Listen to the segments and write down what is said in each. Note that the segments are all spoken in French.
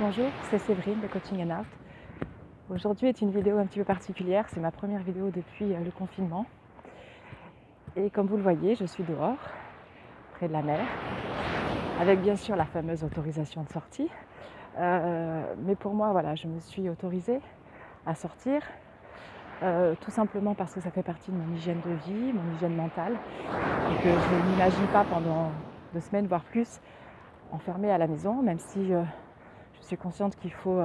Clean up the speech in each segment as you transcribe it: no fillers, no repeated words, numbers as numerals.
Bonjour, c'est Séverine de Coaching and Out. Aujourd'hui est une vidéo un petit peu particulière, c'est ma première vidéo depuis le confinement. Et comme vous le voyez, je suis dehors, près de la mer, avec bien sûr la fameuse autorisation de sortie. Mais pour moi, voilà, je me suis autorisée à sortir, tout simplement parce que ça fait partie de mon hygiène de vie, mon hygiène mentale, et que je ne m'imagine pas pendant 2 semaines, voire plus, enfermée à la maison, même si je suis consciente qu'il faut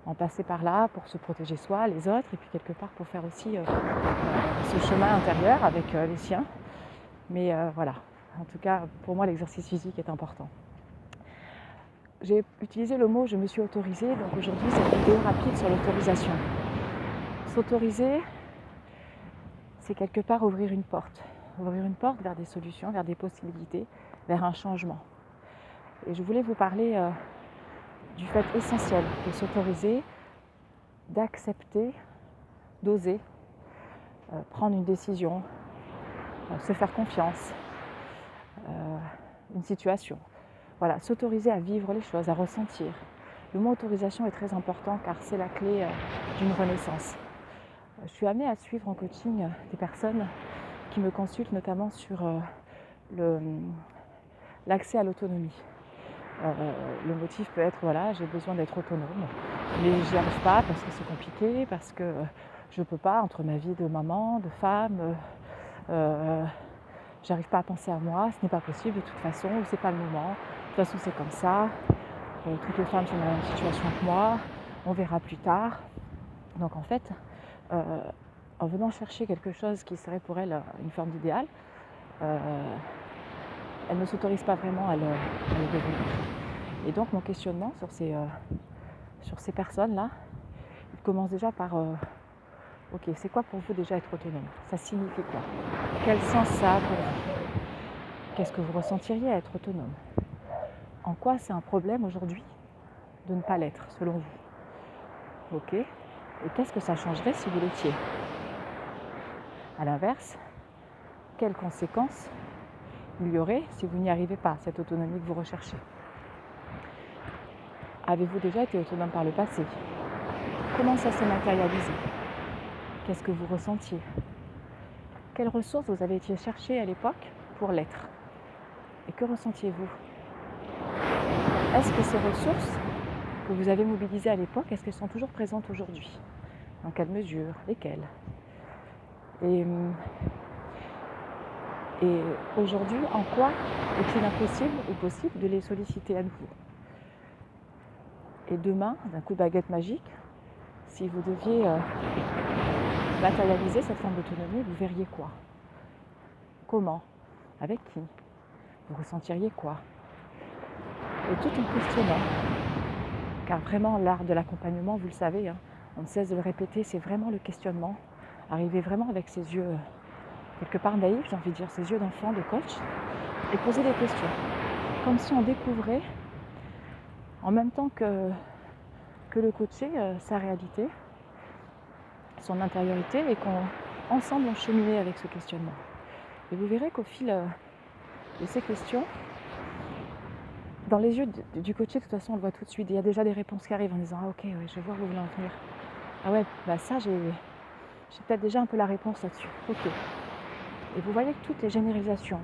en passer par là pour se protéger soi, les autres, et puis quelque part pour faire aussi ce chemin intérieur avec les siens. Mais voilà, en tout cas, pour moi, l'exercice physique est important. J'ai utilisé le mot « je me suis autorisée », donc aujourd'hui, cette vidéo rapide sur l'autorisation. S'autoriser, c'est quelque part ouvrir une porte vers des solutions, vers des possibilités, vers un changement. Et je voulais vous parler du fait essentiel de s'autoriser, d'accepter, d'oser prendre une décision, se faire confiance, une situation. Voilà, s'autoriser à vivre les choses, à ressentir. Le mot autorisation est très important car c'est la clé d'une renaissance. Je suis amenée à suivre en coaching des personnes qui me consultent notamment sur l'accès à l'autonomie. Le motif peut être, voilà, j'ai besoin d'être autonome, mais j'y arrive pas parce que c'est compliqué, parce que je peux pas, entre ma vie de maman, de femme, j'arrive pas à penser à moi, ce n'est pas possible de toute façon, ou c'est pas le moment, de toute façon c'est comme ça, toutes les femmes sont dans la même situation que moi, on verra plus tard. Donc en fait, en venant chercher quelque chose qui serait pour elle une forme d'idéal, elle ne s'autorise pas vraiment à le devenir. Et donc mon questionnement sur ces personnes-là, il commence déjà par ok, c'est quoi pour vous déjà être autonome? Ça signifie quoi? Quel sens ça a pour vous? Qu'est-ce que vous ressentiriez à être autonome? En quoi c'est un problème aujourd'hui de ne pas l'être, selon vous? Ok. Et qu'est-ce que ça changerait si vous l'étiez? À l'inverse, quelles conséquences il y aurait si vous n'y arrivez pas, cette autonomie que vous recherchez? Avez-vous déjà été autonome par le passé? Comment ça s'est matérialisé? Qu'est-ce que vous ressentiez? Quelles ressources vous avez été chercher à l'époque pour l'être? Et que ressentiez-vous? Est-ce que ces ressources que vous avez mobilisées à l'époque, est-ce qu'elles sont toujours présentes aujourd'hui? Dans quelle mesure? Lesquelles? Et aujourd'hui, en quoi est-il impossible ou possible de les solliciter à nouveau? Et demain, d'un coup de baguette magique, si vous deviez matérialiser cette forme d'autonomie, vous verriez quoi? Comment? Avec qui? Vous ressentiriez quoi? Et tout en questionnant. Car vraiment, l'art de l'accompagnement, vous le savez, on ne cesse de le répéter, c'est vraiment le questionnement. Arriver vraiment avec ses yeux, quelque part naïfs, j'ai envie de dire, ses yeux d'enfant, de coach, et poser des questions. Comme si on découvrait, en même temps que le coaché, sa réalité, son intériorité, et qu'ensemble on cheminait avec ce questionnement. Et vous verrez qu'au fil de ces questions, dans les yeux du coaché, de toute façon, on le voit tout de suite. Il y a déjà des réponses qui arrivent en disant « Ah ok, ouais, je vois où vous voulez en venir. Ah ouais, bah ça, j'ai peut-être déjà un peu la réponse là-dessus. Ok. » Et vous voyez que toutes les généralisations,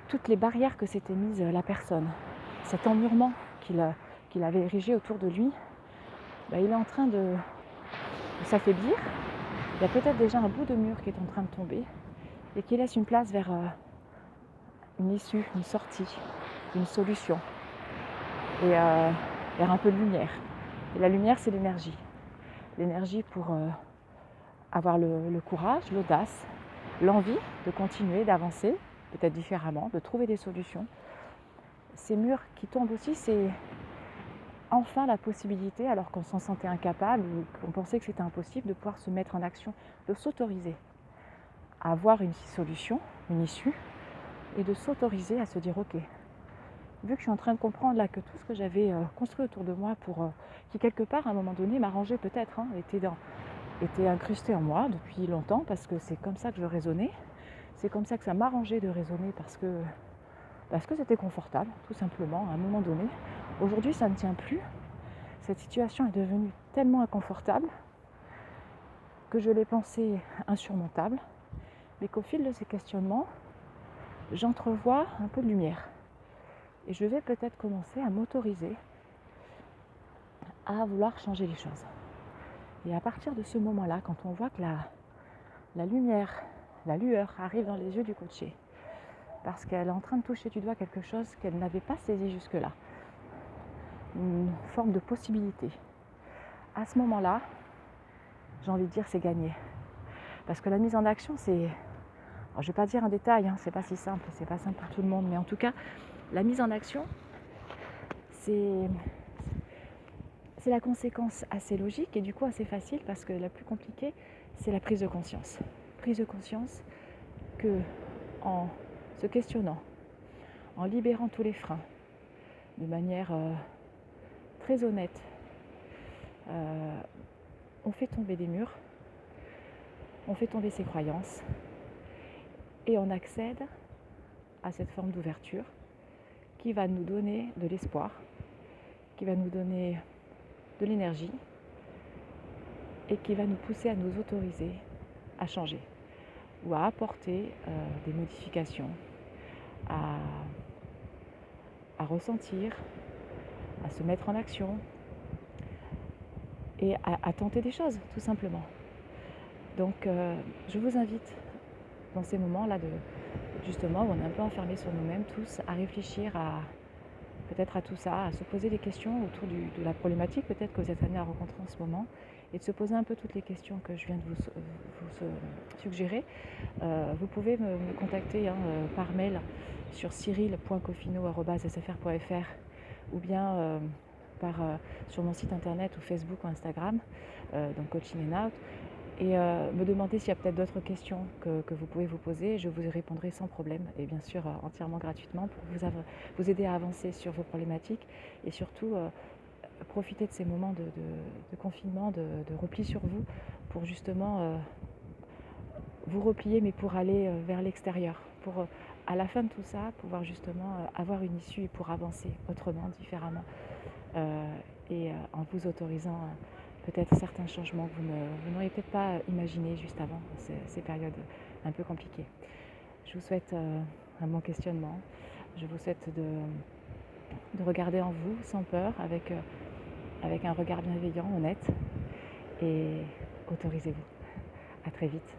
toutes les barrières que s'était mise la personne, cet emmurement qu'il avait érigé autour de lui, bah, il est en train de s'affaiblir. Il y a peut-être déjà un bout de mur qui est en train de tomber et qui laisse une place vers une issue, une sortie, une solution et vers un peu de lumière. Et la lumière, c'est l'énergie. L'énergie pour avoir le courage, l'audace, l'envie de continuer, d'avancer, peut-être différemment, de trouver des solutions. Ces murs qui tombent aussi, c'est enfin la possibilité, alors qu'on s'en sentait incapable ou qu'on pensait que c'était impossible, de pouvoir se mettre en action, de s'autoriser à avoir une solution, une issue, et de s'autoriser à se dire ok, vu que je suis en train de comprendre là que tout ce que j'avais construit autour de moi qui quelque part à un moment donné m'arrangeait peut-être, était incrusté en moi depuis longtemps parce que c'est comme ça que je raisonnais, c'est comme ça que ça m'arrangeait de raisonner parce que c'était confortable, tout simplement, à un moment donné. Aujourd'hui, ça ne tient plus. Cette situation est devenue tellement inconfortable que je l'ai pensée insurmontable, mais qu'au fil de ces questionnements, j'entrevois un peu de lumière. Et je vais peut-être commencer à m'autoriser à vouloir changer les choses. Et à partir de ce moment-là, quand on voit que la lumière, la lueur arrive dans les yeux du coaché, parce qu'elle est en train de toucher du doigt quelque chose qu'elle n'avait pas saisi jusque-là, une forme de possibilité. À ce moment-là, j'ai envie de dire c'est gagné. Parce que la mise en action, c'est... Alors, je ne vais pas dire un détail, c'est pas si simple, c'est pas simple pour tout le monde, mais en tout cas, la mise en action, c'est la conséquence assez logique et du coup assez facile, parce que la plus compliquée, c'est la prise de conscience. Prise de conscience que en se questionnant, en libérant tous les freins, de manière très honnête, on fait tomber des murs, on fait tomber ses croyances et on accède à cette forme d'ouverture qui va nous donner de l'espoir, qui va nous donner de l'énergie et qui va nous pousser à nous autoriser à changer ou à apporter des modifications, à ressentir, à se mettre en action et à tenter des choses, tout simplement. Donc je vous invite dans ces moments-là, justement, où on est un peu enfermé sur nous-mêmes tous, à réfléchir peut-être à tout ça, à se poser des questions autour de la problématique peut-être que vous êtes amené à rencontrer en ce moment, et de se poser un peu toutes les questions que je viens de vous suggérer. Vous pouvez me contacter par mail sur cyril.cofino@sfr.fr ou bien sur mon site internet ou Facebook ou Instagram, donc Coaching and Out, et me demander s'il y a peut-être d'autres questions que vous pouvez vous poser. Je vous y répondrai sans problème et bien sûr entièrement gratuitement pour vous aider à avancer sur vos problématiques et surtout profiter de ces moments de confinement, de repli sur vous, pour justement vous replier, mais pour aller vers l'extérieur, pour à la fin de tout ça pouvoir justement avoir une issue et pour avancer autrement, différemment, et en vous autorisant peut-être certains changements que vous n'auriez peut-être pas imaginés juste avant ces périodes un peu compliquées. Je vous souhaite un bon questionnement. Je vous souhaite de regarder en vous sans peur, avec un regard bienveillant, honnête, et autorisez-vous. À très vite.